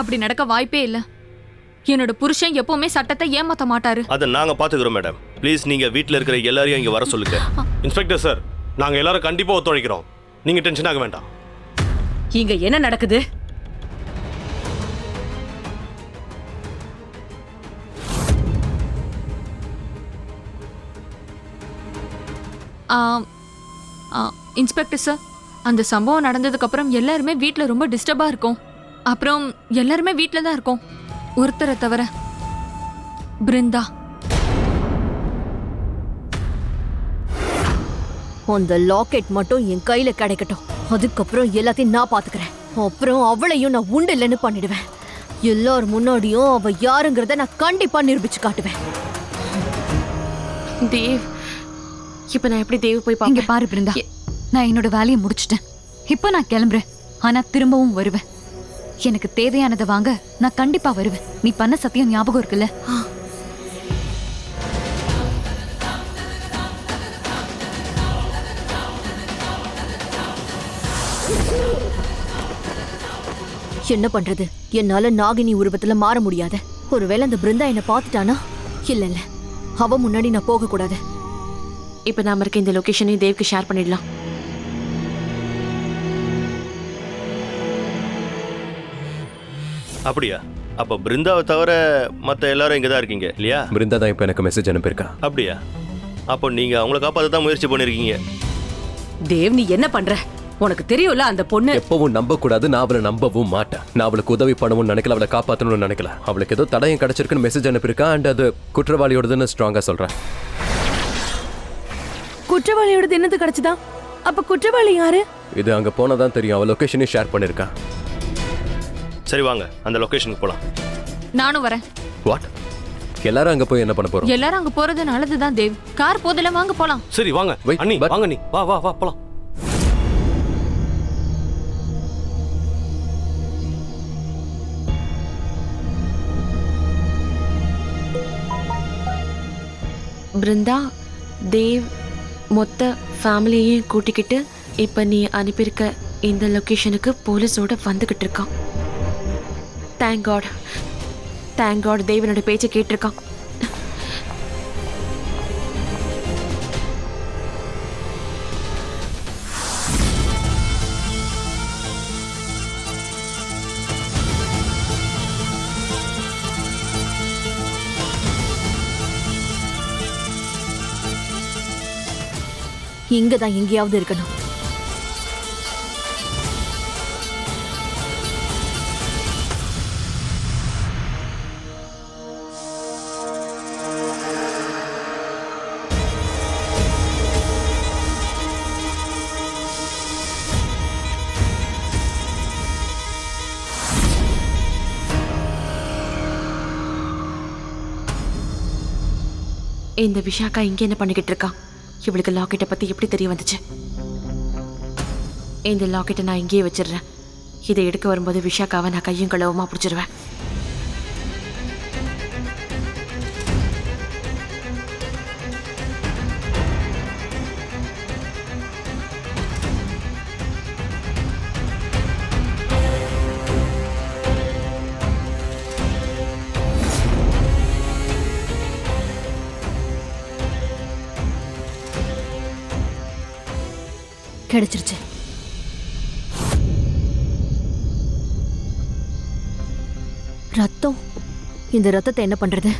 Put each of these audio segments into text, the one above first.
அப்படி நடக்க வாய்ப்பே இல்ல. என்னோட புருஷன் எப்பவுமே சட்டத்தை ஏமாத்த மாட்டாரு. அதை நாங்க பாத்துக்கிறோம் மேடம். ப்ளீஸ் நீங்க வீட்ல இருக்கிற எல்லாரையும் இங்க வர சொல்லுங்க. இன்ஸ்பெக்டர் சார், நாங்க எல்லாரும் கண்டிப்பா ஒத்துழைக்கிறோம். நீங்க டென்ஷன் ஆக வேண்டாம். இங்க என்ன நடக்குது? இன்ஸ்பெக்டர் சார், அந்த சம்பவம் நடந்ததுக்கு அப்புறம் எல்லாருமே வீட்ல ரொம்ப டிஸ்டர்பா இருக்கும். அப்புறம் எல்லாருமே வீட்ல தான் இருக்கோம், ஒருத்தரை தவிர. பிருந்தா. அந்த லாக்கெட் மட்டும் என் கையில கிடைக்கட்டும். அதுக்கப்புறம் எல்லாத்தையும் நான் பாத்துக்கிறேன். அப்புறம் அவளையும் நான் உண்டு இல்லைன்னு பண்ணிடுவேன். எல்லார் முன்னாடியும் அவ யாருங்கிறத நான் கண்டிப்பா நிரூபிச்சு காட்டுவேன். தேவ், இப்ப நான் எப்படி தேவ் போய் இங்க பாரு பிருந்தா, நான் என்னோட வேலையை முடிச்சிட்டேன். இப்ப நான் கிளம்புறேன். ஆனா திரும்பவும் வருவேன். எனக்கு தேவையானதை வாங்க நான் கண்டிப்பா வருவேன். நீ பண்ண சத்தியம் ஞாபகம் இருக்குல்ல? என்ன பண்றது? என்னால நாகினி உருவத்துல மாற முடியாது. ஒருவேளை அந்த பிருந்தா என்ன பாத்துட்டானா? இல்ல இல்ல, அவ முன்னாடி நான் போக கூடாது. இப்ப நாம இருக்க இந்த லொகேஷனையும் தேவ்க்கு ஷேர் பண்ணிடலாம். அப்படியா? அப்ப பிருந்தாவை தவிர மத்த எல்லாரும் இங்க தான் இருக்கீங்க இல்லையா? பிருந்தா தான் இப்போ எனக்கு மெசேஜ் அனுப்பியிருக்கா. அப்படியா? அப்போ நீங்க அவங்கள காப்பாற்ற தான் முயற்சி பண்ணிருக்கீங்க. தேவ், நீ என்ன பண்ற? உனக்கு தெரியும்ல அந்த பொண்ணு. எப்பவும் நம்ப கூடாது. நான் அவளை நம்பவும் மாட்டேன். நான் அவளுக்கு உதவி பண்ணவும் நினைக்கல, அவளை காப்பாற்றணும்னு நினைக்கல. அவளுக்கு ஏதோ தடயம் கிடைச்சிருக்குன்னு மெசேஜ் அனுப்பியிருக்கா. அண்ட் அது குற்றவாளியோடதுன்னு ஸ்ட்ராங்கா சொல்றேன். குற்றவாளியோடது என்னது கிடைச்சதா? அப்ப குற்றவாளி யாரு? இது அங்க போனதான் தெரியும். அவள் லொகேஷனையும் ஷேர் பண்ணிருக்கா. சரி வாங்க, அந்த லொகேஷனுக்கு போலாம். நானும் வரேன். வாட்? எல்லாரும் அங்க போய் என்ன பண்ண போறோம்? எல்லாரும் அங்க போறது நல்லதுதான் தேவ். கார் போதுல, வாங்க போலாம். சரி வாங்க. Wait, அண்ணி but- வாங்க, நீ வா வா வா போலாம். பிருந்தா, தேவ் மொத்த ஃபேமிலியையும் கூட்டிக்கிட்டு இப்ப நீ அனுப்பியிருக்க இந்த லொகேஷனுக்கு போலீஸோட வந்துகிட்டு இருக்கான். தேங்க் காட், தேங்க் காட், தேவனோட பேச்சை கேட்டிருக்கான். இங்கதான் எங்கேயாவது இருக்கணும். இந்த விஷாக்கா இங்க என்ன பண்ணிக்கிட்டு இருக்கா? இவளுக்கு லாக்கெட்டை பத்தி எப்படி தெரிய வந்துச்சு? இந்த லாக்கெட்டை நான் இங்கேயே வச்சிடுறேன். இதை எடுக்க வரும்போது விஷாக்காவை நான் கையும் களவுமா பிடிச்சிருவேன். கிடைச்சிருச்சு. ரத்தம். இந்த ரத்தத்தை என்ன பண்றது?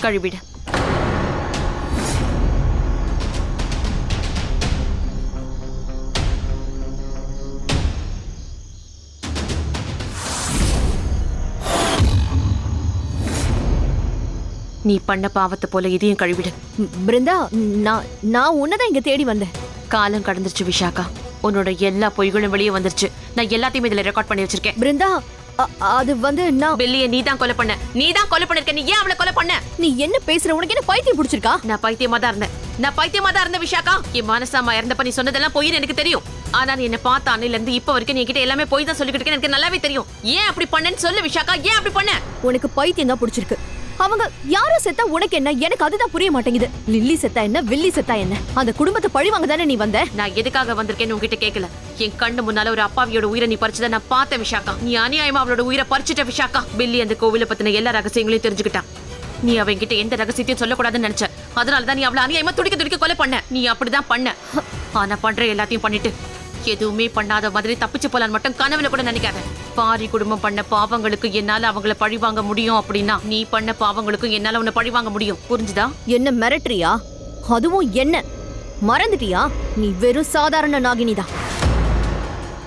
கழுவிடு. நீ பண்ண பாவத்தை போல இதையும் கழுவிடு. பிருந்தா, நான் உன்னதான் இங்க தேடி வந்தேன். காலம் கடந்துருச்சு விஷாக்கா. உன்னோட எல்லா பொய்களும் வெளியே வந்துருச்சு. நான் எல்லாத்தையும் இதுல ரெக்கார்ட் பண்ணி வச்சிருக்கேன். பிருந்தா, அது வந்து நான் பெல்லிய நீ தான் கொலை பண்ண. நீ தான் கொலை பண்ணிருக்க. நீ ஏன் அவளை கொலை பண்ண? நீ என்ன பேசுற? உனக்கு என்ன பைத்தியம் பிடிச்சிருக்கா? நான் பைத்தியமா தான் இருந்தேன் விஷாக்கா. என் மனசாமா இறந்தப்ப நீ சொன்னதெல்லாம் பொய்ன்னு எனக்கு தெரியும். ஆனா நீ என்ன பார்த்த அன்னையில இருந்து இப்ப வரைக்கும் நீ கிட்ட எல்லாமே பொய் தான் சொல்லிக்கிட்டு இருக்க. எனக்கு நல்லாவே தெரியும். ஏன் அப்படி பண்ணேன்னு சொல்லு விஷாக்கா. ஏன் அப்படி பண்ண? உனக்கு பைத்தியம் தான் பிடிச்சிருக்கு. அவங்க யாரும் செத்தா உனக்கு என்ன? எனக்கு அதுதான் புரிய மாட்டேங்குது. லில்லி செத்தா என்ன, வில்லி செத்தா என்ன? அந்த குடும்பத்தை பழிவாங்க தானே நீ வந்த? நான் எதுக்காக வந்திருக்கேன்னு உங்ககிட்ட கேட்கல. என் கண்ணு முன்னால ஒரு அப்பாவியோட உயிரை நீ பறிச்சதை நான் பார்த்தேன் விஷாக்கா. நீ அநியாயமா அவளோட உயிரை பறிச்சிட்ட விஷாக்கா. பில்லி அந்த கோவிலை பத்தின எல்லா ரகசியங்களையும் தெரிஞ்சுக்கிட்டான். நீ அவங்கிட்ட எந்த ரகசியத்தையும் சொல்லக்கூடாதுன்னு நினைச்ச. அதனாலதான் நீ அவளை அநியாயமா துடிக்க கொலை பண்ண. நீ அப்படிதான் பண்ண. ஆனா பண்ற எல்லாத்தையும் பண்ணிட்டு எதுவுமே பண்ணாத மாதிரி தப்பிச்சு போலான்னு மட்டும் கனவுல கூட நினைக்காத. பாரி குடும்பம் பண்ண பாவங்களுக்கு என்னால அவங்கள பழி வாங்க முடியும் அப்படின்னா நீ பண்ண பாவங்களுக்கு என்னால உன்னை பழி வாங்க முடியும். புரிஞ்சுதா? என்ன மிரட்டுறியா? அதுவும் என்ன மறந்துட்டியா? நீ வெறும் சாதாரண நாகினிதான்.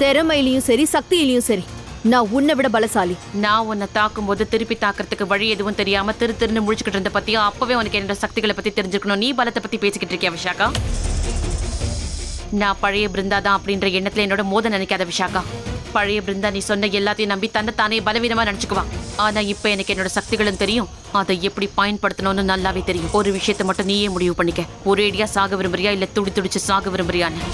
திறமையிலயும் சரி, சக்தியிலயும் சரி, நான் உன்னை விட பலசாலி. நான் உன்னை தாக்கும் போது திருப்பி தாக்குறதுக்கு வழி எதுவும் தெரியாம திருன்னு முழிச்சுக்கிட்டு இருந்த பத்தியா அப்பவே உனக்கு என்னோட சக்திகளை பத்தி தெரிஞ்சுக்கணும். நீ பலத்தை பத்தி பேசிக்கிட்டு இருக்கியா விஷாக்கா? நான் பழைய பிருந்தா தான் அப்படின்ற எண்ணத்துல என்னோட மோத நினைக்காத விஷாக்கா. பழைய பிருந்தா நீ சொன்ன எல்லாத்தையும் நம்பி தன்னைத்தானே பலவீனமா நினைச்சுக்குவான். ஆனா இப்ப எனக்கு என்னோட சக்திகளும் தெரியும், அதை எப்படி பயன்படுத்தணும்னு நல்லாவே தெரியும். ஒரு விஷயத்தை மட்டும் நீயே முடிவு பண்ணிக்க. ஒரேடியா சாக விரும்புறியா இல்ல துடிச்சு சாக விரும்புறியான்னு.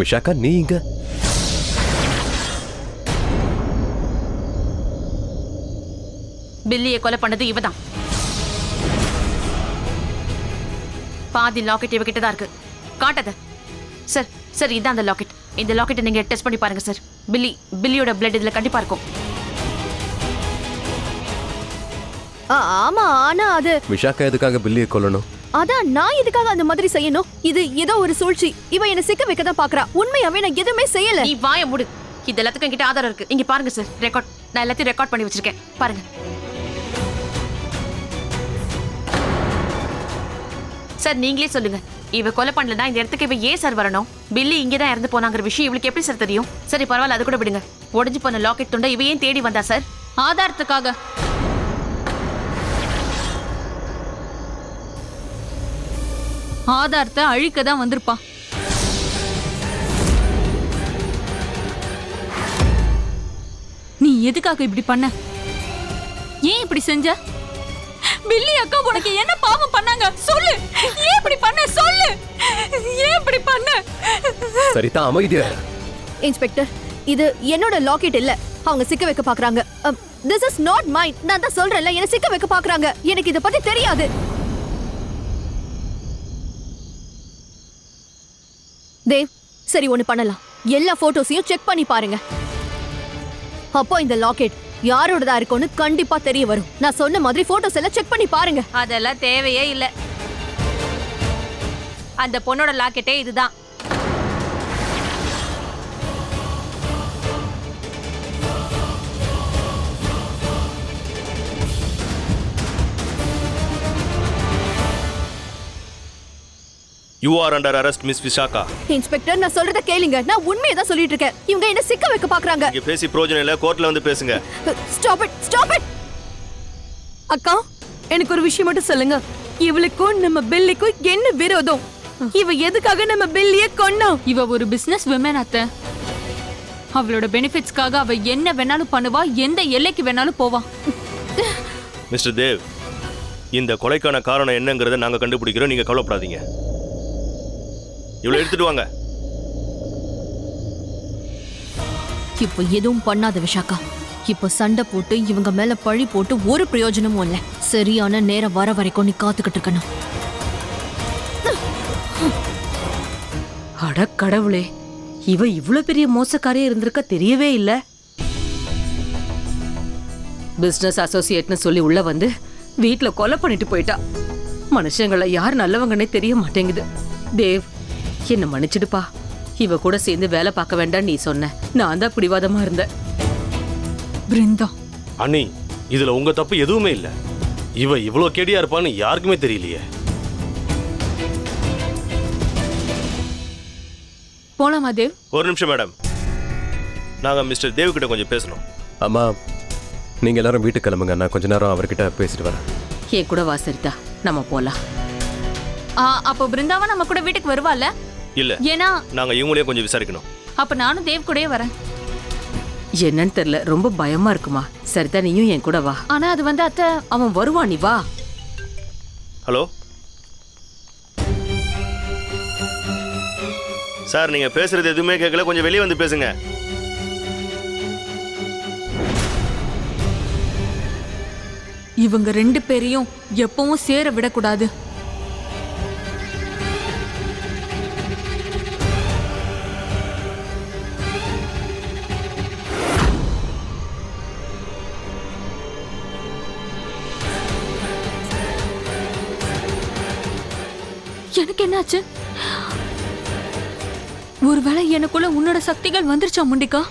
விஷாக்கா, நீ இங்க? பில்லியை கொலை பண்ணது இவதான். பாதி லாக்கெட் இவகிட்ட தான் இருக்கு. காட்டத சார். சார், இதான் அந்த லாக்கெட். இந்த லாக்கெட்டை நீங்க டெஸ்ட் பண்ணி பாருங்க சார். பில்லியோட பிளட் இதுல கண்டிப்பா இருக்கும். ஆமா, ஆனா அது விஷாக்கா எதுக்காக பில்லியை கொல்லணும்? அதான் நான் இதுக்காக அந்த மாதிரி செய்யணும். இது ஏதோ ஒரு சூழ்ச்சி. இவ என்ன சிக்க வைக்க தான் பாக்குறா. உண்மையாவே நான் எதுவுமே செய்யல. நீ வாய மூடு. இது எல்லாத்துக்கும் என்கிட்ட ஆதாரம் இருக்கு. இங்க பாருங்க சார், ரெக்கார்ட். நான் எல்லாத்தையும் ரெக்கார்ட் பண்ணி வச்சிருக்கேன். பாருங்க சார். நீங்களே சொல்லுங்க, இவ கொலை பண்ணலனா இந்த இடத்துக்கு இவ ஏன் சார் வரணும்? பில்லி இங்கதான் இறந்து போனாங்கிற விஷயம் இவளுக்கு எப்படி சார் தெரியும்? சரி பரவாயில்ல, அது கூட விடுங்க. உடைஞ்சு போன லாக்கெட் துண்டை இவ ஏன் தேடி வந்தா சார்? ஆதாரத்துக்காக. ஆதாரத்தை அழிக்க தான் வந்திருப்பா. நீ எதுக்காக இப்படி பண்ண? ஏன் இப்படி செஞ்ச? பில்லி அக்கா உனக்கு என்ன பாவம் பண்ணாங்க? சொல்லு. ஏன் இப்படி பண்ண? சொல்லு. ஏன் இப்படி பண்ண? சரிதா, அமைதியா. இன்ஸ்பெக்டர், இது என்னோட லாக்கெட் இல்ல. அவங்க சிக்க வைக்க பாக்குறாங்க. This is not mine. நான் தான் சொல்றேன்ல, என்ன சிக்க வைக்க பாக்குறாங்க. எனக்கு இத பத்தி தெரியாது. தேவ், சரி ஒண்ணு பண்ணலாம். எல்லா போட்டோஸையும் செக் பண்ணி பாருங்க. அப்போ இந்த லாக்கெட் யாரோடதா இருக்கும்னு கண்டிப்பா தெரிய வரும். நான் சொன்ன மாதிரி போட்டோஸ் எல்லாம் செக் பண்ணி பாருங்க. அதெல்லாம் தேவையே இல்ல. அந்த பொண்ணோட லாக்கெட்டே இதுதான். You are under arrest miss Vishakha. Inspector, நான் சொல்றத கேளுங்க. நான் உண்மையை தான் சொல்லிட்டு இருக்கேன். இவங்க என்ன சிக்க வைக்க பாக்குறாங்க. இங்க பேசி பிரயோஜனம் இல்ல, கோர்ட்ல வந்து பேசுங்க. Stop it, stop it. அக்கா, எனக்கு ஒரு விஷயம் மட்டும் சொல்லுங்க. இவளுக்கும் நம்ம பில்லிக்கும் என்ன விரோதம்? இவ எதுக்காக நம்ம பில்லிய கொன்னா? இவ ஒரு பிசினஸ் விமன் அத்தை. அவளோட பெனிஃபிட்ஸ்க்காக அவ என்ன வேணாலும் பண்ணுவா, எந்த எல்லைக்கு வேணாலும் போவா. மிஸ்டர் தேவ், இந்த கொலைக்கான காரணம் என்னங்கறத நாங்க கண்டுபிடிக்கிறோம், நீங்க கவலைப்படாதீங்க. இவ்வளவு எடுத்துட்டு வாங்க. இப்போ எதுவும் பண்ணாத விஷாக்கா. இப்போ சண்டை போட்டு இவங்க மேல பழி போட்டு ஒரு பிரயோஜனமும் இல்ல. சரியான நேரம் வர வரைக்கும் நீ காத்துக்கிட்டு இருக்கணும். அட கடவுளே, இவ இவ்ளோ பெரிய மோசக்காரியா இருந்திருக்க தெரியவே இல்ல. பிசினஸ் அசோசியேட்னு சொல்லி உள்ள வந்து வீட்ல கொலை பண்ணிட்டு போயிட்டா. மனுஷங்களை யார் நல்லவங்கன்னே தெரிய மாட்டேங்குது. தேவ், என்ன மன்னிச்சிடுப்பா. இவ கூட சேர்ந்து வேலை பார்க்க வேண்டாம் நீ சொன்ன. நான் தான் பிடிவாதமா இருந்தேன். பிருந்தா, அண்ணி, இதுல உங்க தப்பு எதுவுமே இல்ல. இவ இவ்வளோ கேடியா இருப்பான்னு யாருக்குமே தெரியலையே. போலாமா தேவ்? ஒரு நிமிஷம் மேடம், நாங்க மிஸ்டர் தேவ் கிட்ட கொஞ்சம் பேசணும். அம்மா, நீங்க எல்லாரும் வீட்டுக்கு கிளம்புங்க. நான் கொஞ்ச நேரம் அவர்கிட்ட பேசிட்டு வரேன். என் கூட வா சரிதா, நம்ம போலாம். அப்போ பிருந்தாவா நம்ம கூட வீட்டுக்கு வருவாள்ல? இல்ல, ஏன்னா நாங்க இவங்களையும் கொஞ்சம் விசாரிக்கணும். அப்ப நானும் தேவ் கூடயே வரேன். என்னன்னு தெரியல, ரொம்ப பயமா இருக்குமா. சரிதான், நீயும் என் கூட வா. ஆனா அது வந்து அத்தை, அவன் வருவான், நீ வா. ஹலோ சார், நீங்க பேசுறது எதுவுமே கேட்கல, கொஞ்சம் வெளியே வந்து பேசுங்க. இவங்க 2 பேரையும் எப்பவும் சேர விடக்கூடாது. எனக்கு என்னாச்சு? ஒருவேளை எனக்குள்ள உன்னோட சக்திகள் வந்துருச்சா முண்டிகா?